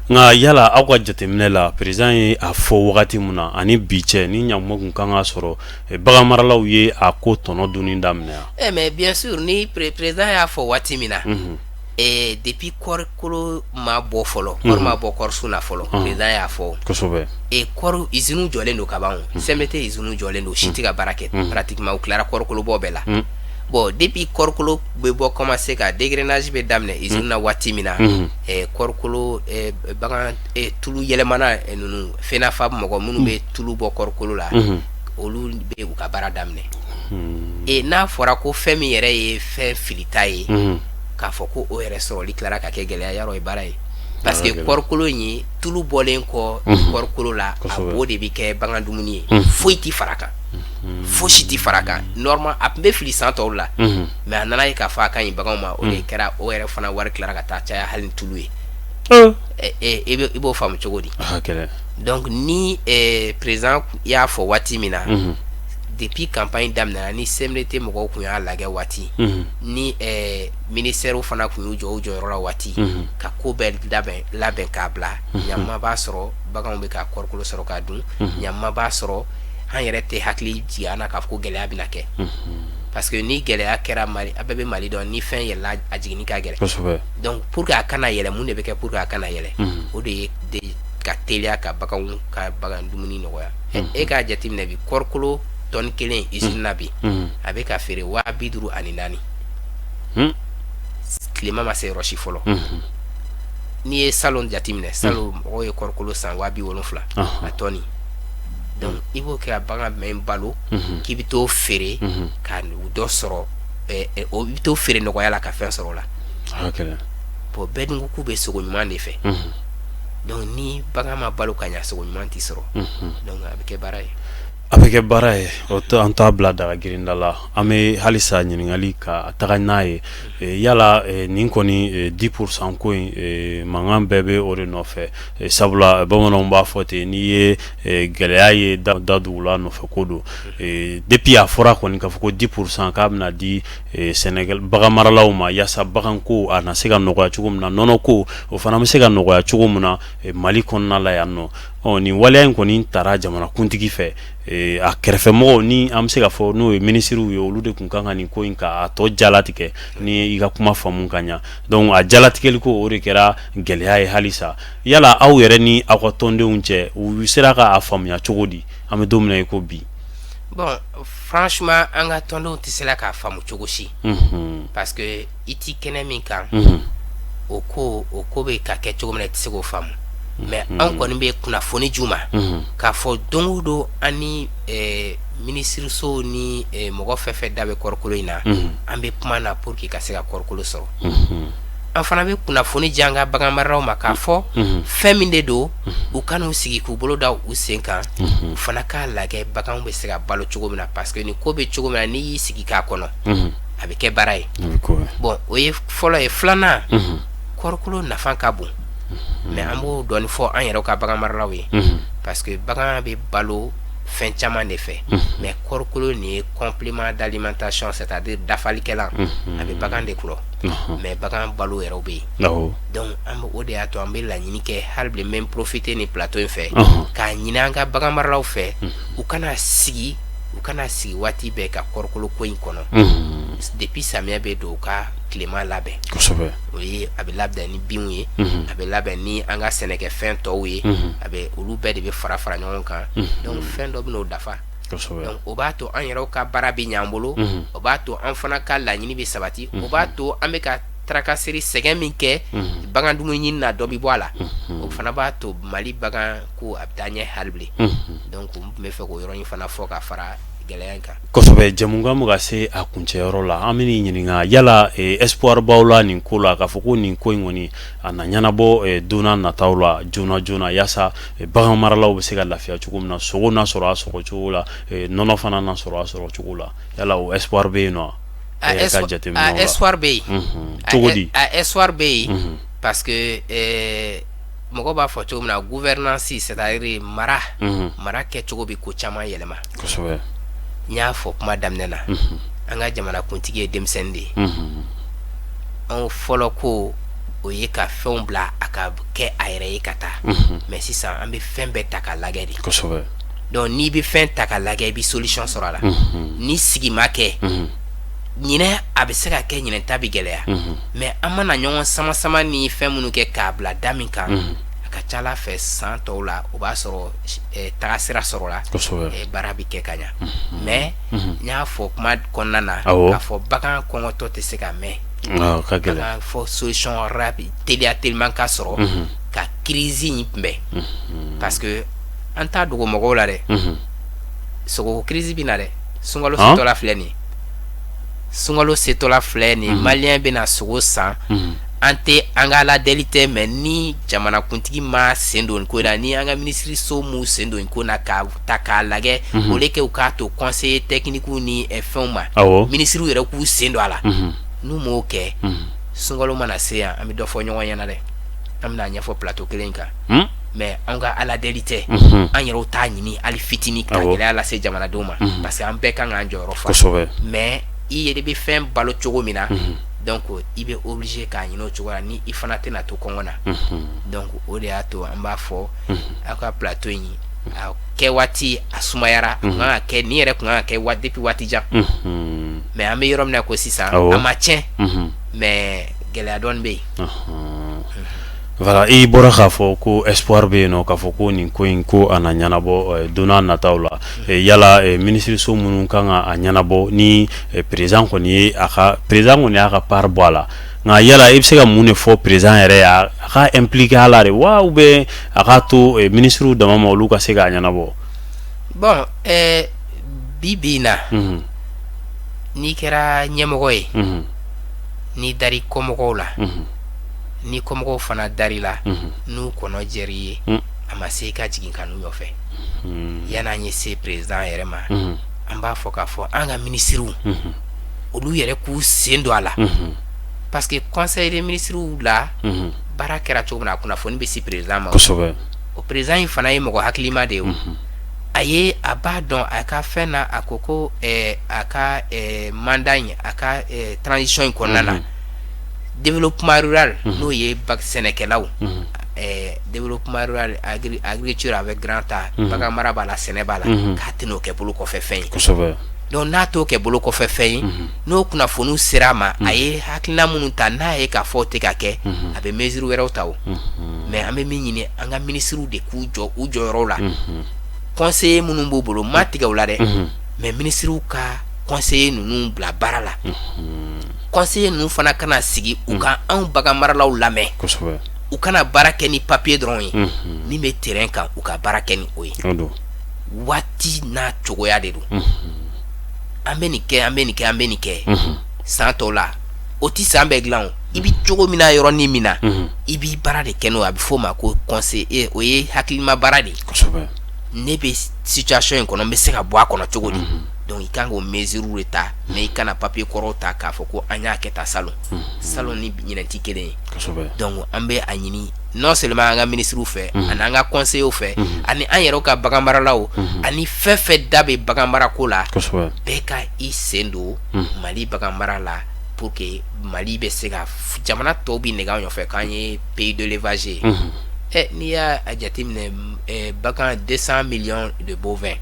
nka yala aw ka jateminɛ la président ye a fɔ wagati min na ani bi cɛ ni ɲankuma kun kan ka sɔrɔ bagan maralaw ye a ko tɔnɔ dunni daminɛ yan mais bien sûr ni président y'a fɔ waati min na depuis kɔrikolo ma bɔ fɔlɔ kɔri ma bɔ kɔrisun na fɔlɔ président y'a fɔ kosɛbɛ kɔri usine jɔlen don ka ban CMDT usine jɔlen don si tɛ ka baara kɛ pratiquement u tilara kɔrikolo bɔ bɛɛ la bon depuis kɔrikolo bɛ bɔ commencer ka dégrenage bɛ daminɛ usine na waati min na kɔrikolo bagan tulu yɛlɛmana ninnu FENAFAP mɔgɔ minnu bɛ tulu bɔ kɔrikolo la olu bɛ u ka baara daminɛ n'a fɔra ko fɛn min yɛrɛ ye fɛn filita ye k'a fɔ ko o yɛrɛ sɔrɔli tilara ka kɛ gɛlɛya yɔrɔ ye baara ye parce que kɔrikolo in ye tulu bɔlen kɔ kɔrikolo la a b'o de bɛ kɛ bagan dumuni ye foyi ti fara kan fosi ti fara kan normal a tun bɛ fili san tɔw la mais a nana ye k'a fɔ a ka ɲi baganw ma o de kɛra o yɛrɛ fana wari tilara ka taa caya hali ni tulu ye i b'o faamu cogo di donc ni président y'a fɔ waati min na depuis campagne daminɛna ni CMDT mɔgɔw kun y'a lagɛ waati ni ministère fana kun y'u jɔ u jɔyɔrɔ la waati ka ko bɛɛ labɛn k'a bila ɲama b'a sɔrɔ baganw bɛ ka kɔrikolo sɔrɔ k'a dun ɲama b'a sɔrɔ an yɛrɛ tɛ hakili jigin an na k'a fɔ ko gɛlɛya bɛna kɛ parce que ni gɛlɛya kɛra Mali a bɛɛ bɛ Mali dɔn ni fɛn yɛlɛla a jiginni ka gɛlɛn donc pour que a kana yɛlɛ mun de bɛ kɛ pour que a kana yɛlɛ o de ye ka teliya ka baganw ka bagan dumuni nɔgɔya e k'a jateminɛ bi kɔrikolo tonne kelen usine na bi a bɛ ka feere 54,000 tilema ma se yɔrɔ si fɔlɔ n'i ye salon jateminɛ salon mɔgɔw ye kɔrikolo san 70,000 a tɔni donc i b'o kɛ a bagan mɛn balo k'i bɛ t'o feere ka dɔ sɔrɔ i bɛ t'o feere nɔgɔya la ka fɛn sɔrɔ o la bon bɛɛ dun ko k'u bɛ sogo ɲuman de fɛ donc ni bagan ma balo ka ɲa sogo ɲuman tɛ sɔrɔ donc a bɛ kɛ baara ye a bɛ kɛ baara ye an t'a bila daga girinda la an bɛ halisa ɲininkali ka taga n'a ye yala nin kɔni 10% ko in mankan bɛɛ bɛ o de nɔfɛ sabula bamananw b'a fɔ ten n'i ye gɛlɛya ye da dugu la nɔfɛ ko don depuis a fɔra kɔni k'a fɔ ko 10% k'a bɛna di Sénégal bagan maralaw ma yaasa bagan ko a na se ka nɔgɔya cogo min na nɔnɔ ko o fana bɛ se ka nɔgɔya cogo min na Mali kɔnɔna la yan nɔ nin waleya in kɔni taara jamanakuntigi fɛ a kɛrɛfɛmɔgɔw ni an bɛ se ka fɔ n'o ye minisiriw ye olu de kun kan ka nin ko in ka tɔ jalatigɛ ni i ka kuma faamu ka ɲa donc a jalatigɛli ko o de kɛra gɛlɛya ye halisa yala aw yɛrɛ ni aw ka tɔndenw cɛ u sera ka a faamuya cogo di an bɛ don min na i ko bi bon franchement an ka tɔndenw tɛ se la k'a faamu cogo si parce que i ti kɛnɛ min kan o ko bɛ ka kɛ cogo min na i tɛ se k'o faamu mais an kɔni bɛ kunnafoni d'u ma k'a fɔ don o don an ni minisiriso ni mɔgɔ fɛn fɛn da bɛ kɔrikolo in na an bɛ kuma na pour que ka se ka kɔrikolo sɔrɔ an fana bɛ kunnafoni di an ka bagan maralaw ma k'a fɔ fɛn min de don u ka n'u sigi k'u bolo da u sen kan u fana k'a lajɛ baganw bɛ se ka balo cogo min na parce que ni ko bɛ cogo min na n'i y'i sigi k'a kɔnɔ a bɛ kɛ baara ye bon o ye fɔlɔ ye filanan kɔrikolo nafa ka bon mais an b'o dɔɔni fɔ an yɛrɛ ka bagan maralaw ye parce que bagan bɛ balo fɛn caman de fɛ mais kɔrikolo nin ye complément d'alimentation c'est-à-dire dafalikɛlan a bɛ bagan de kulɔ mais bagan balo yɛrɛ bɛ yen donc an bɛ o de y'a to an bɛ laɲini kɛ hali bi même profiter ni plateau in fɛ k'a ɲini an ka bagan maralaw fɛ u kana sigi waati bɛɛ ka kɔrikolo ko in kɔnɔ depuis samiyɛ bɛ don u ka tilema labɛn kosɛbɛ o ye a bɛ labɛn ni binw ye a bɛ labɛn ni an ka sɛnɛkɛfɛn tɔw ye a bɛ olu bɛɛ de bɛ fara ɲɔgɔn kan donc fɛn dɔ bɛ n'o dafa donc o b'a to an yɛrɛw ka baara bɛ ɲ'an bolo o b'a to an fana ka laɲini bɛ sabati o b'a to an bɛ ka tarakaseri sɛgɛn min kɛ bagan dumuni ɲini na dɔ bɛ bɔ a la o fana b'a to Mali bagan ko a bɛ taa ɲɛ hali bilen donc n tun bɛ fɛ k'o yɔrɔ in fana fɔ ka fara gɛlɛya in kan kosɛbɛ jamukan bɛ ka se a kuncɛyɔrɔ la an bɛ n'i ɲininka yala espoir b'aw la nin ko la k'a fɔ ko nin ko in kɔni a na ɲɛnabɔ don n'a nataw la joona yaasa bagan maralaw bɛ se ka lafiya cogo min na sogo n'a sɔrɔ a sɔrɔ cogo la nɔnɔ fana n'a sɔrɔ a sɔrɔ cogo la yala o espoir bɛ yen nɔ a espoir bɛ yen cogo di a espoir bɛ yen parce que mɔgɔ b'a fɔ cogo min na gouvernance c'est-à-dire mara kɛcogo bɛ ko caman yɛlɛma kosɛbɛ n y'a fɔ kuma daminɛ na an ka jamanakuntigi ye denmisɛnnin de ye an fɔlɔ ko o ye ka fɛnw bila a ka kɛ a yɛrɛ ye ka taa mais sisan an bɛ fɛn bɛɛ ta ka lajɛ de kosɛbɛ donc n'i bɛ fɛn ta ka lajɛ i bɛ solution sɔrɔ a la ni sigi ma kɛ ɲinɛ a bɛ se ka kɛ ɲinɛ ta bɛ gɛlɛya mais an mana ɲɔgɔn sama ni fɛn minnu kɛ k'a bila da min kan ka ca Ala fɛ san tɔw la o b'a sɔrɔ tagasira sɔrɔla baara bi kɛ ka ɲa mais n y'a fɔ kuma kɔnɔna na k'a fɔ bagan kɔngɔtɔ tɛ se ka mɛn ka gɛlɛn fɔ solution rapide teliya teliman ka sɔrɔ ka crise in kunbɛn parce que an t'a dogo mɔgɔw la dɛ sogoko crise bɛ na dɛ sunkalo setɔla filɛ nin ye sunkalo setɔla filɛ nin ye maliyɛn bɛna sogo san an tɛ an ka aladeli tɛ mais ni jamanakuntigi ma sen don ko la ni an ka minisiriso m'u sen don ko na k'a ta k'a lajɛ au lieu que u k'a to conseiller technique ni fɛnw ma minisiriw yɛrɛ k'u sen don a la n'u m'o kɛ sunkalo mana se yan an bɛ dɔ fɔ ɲɔgɔn ɲɛna dɛ an bɛna ɲɛfɔ plateau kelen kan mais an ka aladeli tɛ an yɛrɛw t'a ɲini hali fitinin ka gɛlɛya lase jamanadenw ma parce que an bɛɛ kan k'an jɔyɔrɔ fa mais i yɛrɛ bɛ fɛn balo cogo min na donc i bɛ obligé k'a ɲini o cogo la ni i fana tɛna to kɔngɔ na donc o de y'a to an b'a fɔ aw ka plateau in a kɛ waati a sumayara a kun kan ka kɛ ni yɛrɛ kun kan ka kɛ depuis waati jan mais an bɛ yɔrɔ min na ko sisan a ma tiɲɛ mais gɛlɛya dɔɔni bɛ yen. Voilà, i bɔra k'a fɔ ko espoir bɛ yen nɔ k'a fɔ ko nin ko in ko a na ɲɛnabɔ don n'a nataw la yala minisiriso minnu kan ka a ɲɛnabɔ ni président kɔni ye a ka président kɔni y'a ka part bɔ a la nka yala i bɛ se ka mun de fɔ président yɛrɛ ye a ka impliquer a la de wa ou bien a k'a to ministres dama ma olu ka se k'a ɲɛnabɔ. Bon bi bi in na n'i kɛra ɲɛmɔgɔ ye n'i dari kɔmɔgɔw la ni kɔmɔgɔw fana dari la n'u kɔnɔ jɛr'i ye a ma se i ka jigin ka n'u nɔfɛ yan'an ye se président yɛrɛ ma an b'a fɔ k'a fɔ an ka minisiriw olu yɛrɛ k'u sen don a la parce que conseil des ministres la baara kɛra cogo min na a kunnafoni bɛ si président ma o président in fana ye mɔgɔ hakilima de ye a ye a b'a dɔn a ka fɛn na a ko ko a ka mandat in a ka transition in kɔnɔna na développement rural n'o ye sɛnɛkɛlaw développement rural agriculture avec grand A bagan mara b'a la sɛnɛ b'a la k'a tɛna o kɛ bolo kɔfɛ fɛn ye donc n'a t'o kɛ bolo kɔfɛ fɛn ye n'o kunnafoniw sera a ma a ye hakilina minnu ta n'a ye k'a fɔ o tɛ ka kɛ a bɛ mesure wɛrɛw ta o mais an bɛ min ɲini an ka ministres de k'u jɔ u jɔyɔrɔw la conseiller minnu b'u bolo ma tigɛ o la dɛ mais ministres ka conseiller ninnu bila baara la conseiller ninnu fana kana sigi u ka anw bagan maralaw lamɛn u kana baara kɛ ni papier dɔrɔn ye min bɛ terrain kan u ka baara kɛ ni o ye waati n'a cogoya de don an bɛ nin kɛ an bɛ nin kɛ an bɛ nin kɛ san tɔw la o ti san bɛɛ dilan o i bi cogo min na yɔrɔnin min na i b'i baara de kɛ n'o a bɛ f'o ma ko conseiller o ye hakilima baara de ye ne bɛ situation in kɔnɔ n bɛ se ka bɔ a kɔnɔ cogo di donc i kan k'o mesure de ta mais i kana papier kɔrɔw ta k'a fɔ ko an y'a kɛ tan salon salon ni ɲinɛ ti kelen ye donc an bɛ a ɲini non seulement an ka ministres fɛ ani an ka conseillers fɛ ani an yɛrɛw ka bagan maralaw ani fɛn fɛn da bɛ bagan marako la bɛɛ ka i sen don Mali bagan mara la pour que Mali bɛ se ka jamana tɔw bɛ nɛgɛ an ɲɔfɛ k'an ye pays de l'élevage ye n'i y'a jateminɛ bagan 200 millions de bovins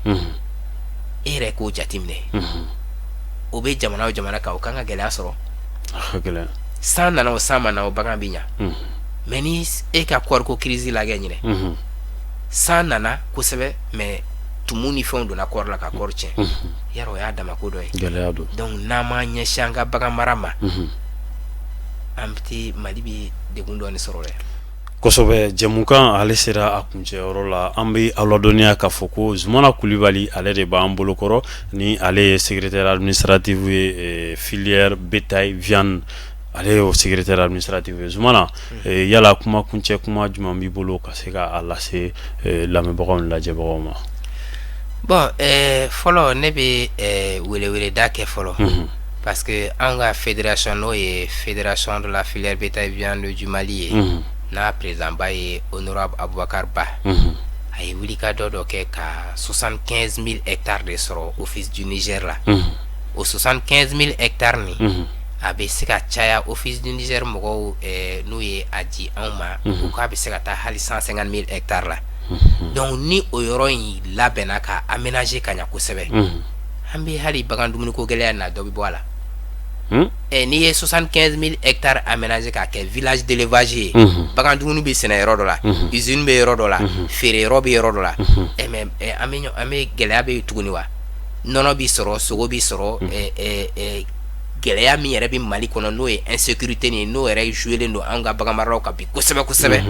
e yɛrɛ k'o jateminɛ o bɛ jamana o jamana kan o kan ka gɛlɛya sɔrɔ san nana o san ma na o bagan bɛ ɲa mais ni e ka kɔɔriko crise lajɛ ɲinɛ san nana kosɛbɛ mais tumu ni fɛnw donna kɔɔri la ka kɔɔri tiɲɛ yarɔ o y'a damako dɔ ye donc n'an ma ɲɛsin an ka bagan mara ma an bɛ Mali bɛ degun dɔɔni sɔrɔ dɛ. Kosɛbɛ jɛmukan ale sera a kuncɛyɔrɔ la an bɛ aw ladɔnniya k'a fɔ ko Zumana Kulibali ale de b'an bolokɔrɔ ni ale ye secrétaire administratif ye filière bétail viande ale ye o secrétaire administratif ye Zumana yala kuma kuncɛ kuma jumɛn b'i bolo ka se k'a lase lamɛnbagaw ni lajɛbagaw ma. Bon fɔlɔ ne bɛ weleweleda kɛ fɔlɔ parce que an ka fédération n'o ye fédération de la filière bétail viande du Mali ye n'a président ba ye honorable Aboubacar Ba a ye wulikajɔ dɔ kɛ ka 75 000 hectares de sɔrɔ office du Niger la o 75 000 hectares ni a bɛ se ka caya office du Niger mɔgɔw n'u ye a di anw ma u k'a bɛ se ka taa hali 150 000 hectares la donc ni o yɔrɔ in labɛnna ka aménager ka ɲɛ kosɛbɛ an bɛ hali bagan dumuniko gɛlɛya na dɔ bɛ bɔ a la n'i ye 75 000 hectares aménagé k'a kɛ village d'élevage ye bagan dumuni bɛ sɛnɛ yɔrɔ dɔ la usine bɛ yɔrɔ dɔ la feere yɔrɔ bɛ yɔrɔ dɔ la mais an bɛ gɛlɛya bɛ tuguni wa nɔnɔ bɛ sɔrɔ sogo bɛ sɔrɔ gɛlɛya min yɛrɛ bɛ Mali kɔnɔ n'o ye insécurité ni n'o yɛrɛ joué don an ka bagan maralaw kan bi kosɛbɛ kosɛbɛ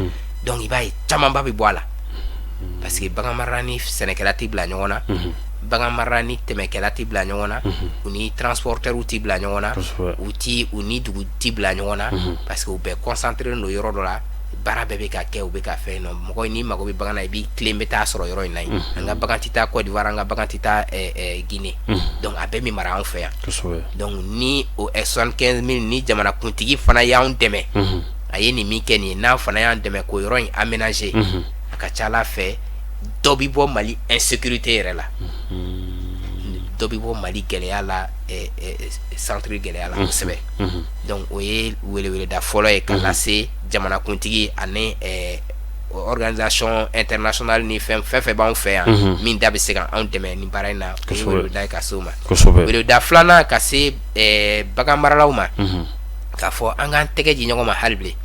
donc i b'a ye camanba bɛ bɔ a la parce que bagan marala ni sɛnɛkɛla tɛ bila ɲɔgɔn na bagan marala ni tɛmɛkɛla tɛ bila ɲɔgɔn na u ni transporteurs tɛ bila ɲɔgɔn na u ni dugu tɛ bila ɲɔgɔn na parce que u bɛɛ concentré don yɔrɔ dɔ la baara bɛɛ bɛ ka kɛ u bɛ ka fɛn nɔ mɔgɔ n'i mago bɛ bagan na i b'i tilen bɛ taa sɔrɔ yɔrɔ in na yen an ka bagan tɛ taa Côte d'Ivoire an ka bagan tɛ taa Guinée donc a bɛɛ bɛ mara anw fɛ yan donc ni o 75 000 ni jamanakuntigi fana y'anw dɛmɛ a ye nin min kɛ nin ye n'a fana y'an dɛmɛ k'o yɔrɔ in aménager a ka ca Ala fɛ dɔ bɛ bɔ Mali insécurité yɛrɛ la dɔ bɛ bɔ Mali gɛlɛya la centre gɛlɛya la kosɛbɛ donc o ye weleweleda fɔlɔ ye ka lase jamanakuntigi ani organisation internationale ni fɛn fɛn b'anw fɛ yan min da bɛ se ka anw dɛmɛ nin baara in na o ye weleweleda ye ka se o ma weleweleda filanan ka se bagan maralaw ma k'a fɔ an k'an tɛgɛ di ɲɔgɔn ma hali bi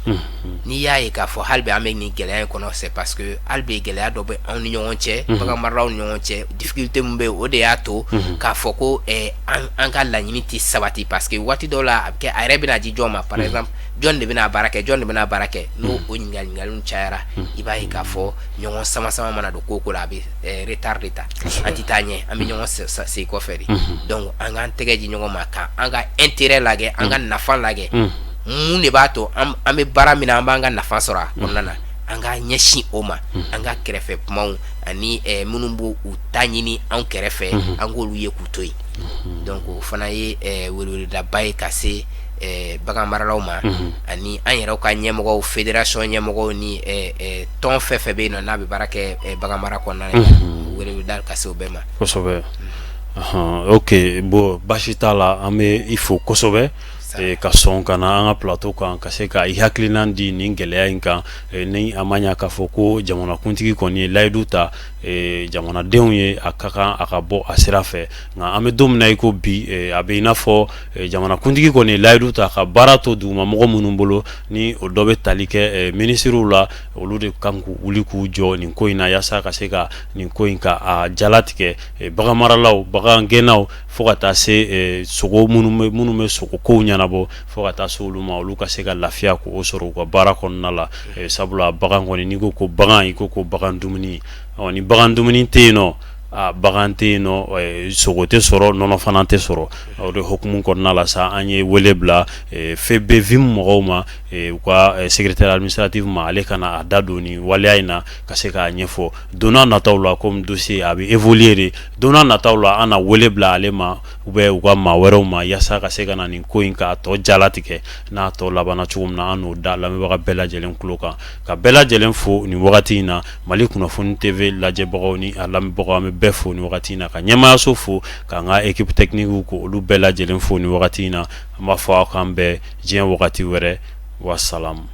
n'i y'a ye k'a fɔ hali bi an bɛ nin gɛlɛya in kɔnɔ c'est parce que hali bi gɛlɛya dɔ bɛ anw ni ɲɔgɔn cɛ bagan maralaw ni ɲɔgɔn cɛ difficulté min bɛ yen o de y'a to k'a fɔ ko an ka laɲini tɛ sabati parce que waati dɔw la a bɛ kɛ a yɛrɛ bɛna di jɔn ma par exemple jɔn de bɛna baara kɛ jɔn de bɛna baara kɛ n'o o ɲininkaliw cayara i b'a ye k'a fɔ ɲɔgɔn sama sama mana don ko ko la a bɛ retard de ta an tɛ taa ɲɛ an bɛ ɲɔgɔn segin kɔfɛ de donc an k'an tɛgɛ di ɲɔgɔn ma ka an ka intérêt lajɛ an ka nafa lajɛ mun de b'a to an bɛ baara min na an b'an ka nafa sɔrɔ a kɔnɔna na an ka ɲɛsin o ma an ka kɛrɛfɛ kumaw ani minnu b'u ta ɲini an kɛrɛfɛ an k'olu ye k'u to yen donc o fana ye weleweleda ye ka se bagan maralaw ma ani an yɛrɛw ka ɲɛmɔgɔw fédération ɲɛmɔgɔw ni tɔn fɛn fɛn bɛ yen nɔ n'a bɛ baara kɛ bagan mara kɔnɔna na weleweleda ka se o bɛɛ ma kosɛbɛ ok bon baasi t'a la an bɛ i fo kosɛbɛ ka sɔn ka na an ka plateau kan ka se ka i hakilina di nin gɛlɛya in kan ni a ma ɲa k'a fɔ ko jamanakuntigi kɔni ye layidu ta jamanadenw ye a ka kan a ka bɔ a sira fɛ nka an bɛ don min na i ko bi a bɛ i n'a fɔ jamanakuntigi kɔni ye layidu ta ka baara to dugumamɔgɔ minnu bolo ni o dɔ bɛ tali kɛ minisiriw la olu de kan k'u wuli k'u jɔ nin ko in na yaasa ka se ka nin ko in ka a jalatigɛ bagan maralaw bagan gɛnnaw fo ka taa se sogo minnu bɛ sogo kow ɲɛnabɔ fo ka taa se olu ma olu ka se ka lafiya k'o sɔrɔ u ka baara kɔnɔna la sabula bagan kɔni n'i ko ko bagan i ko ko bagan dumuni ni bagan dumuni tɛ yen nɔ bagan tɛ yen nɔ sogo tɛ sɔrɔ nɔnɔ fana tɛ sɔrɔ o de hukumu kɔnɔna la sa an ye wele bila FBVIM mɔgɔw ma u ka secrétaire administratif ma ale kana a da don nin waleya in na ka se k'a ɲɛfɔ don n'a nataw la comme dossier a bɛ évoluer de don n'a nataw la an na wele bila ale ma ou bien u ka maa wɛrɛw ma yaasa ka se ka na nin ko in k'a tɔ jalatigɛ n'a tɔ labanna cogo min na an n'o da lamɛnbaga bɛɛ lajɛlen tulo kan ka bɛɛ lajɛlen fo nin wagati in na Mali kunnafoni TV lajɛbagaw ni a lamɛnbagaw an bɛ bɛɛ fo nin wagati in na ka ɲɛmaayaso fo k'an ka équipe technique ko olu bɛɛ lajɛlen fo nin wagati in na an b'a fɔ aw k'an bɛɛ diɲɛ wagati wɛrɛ wasalamu.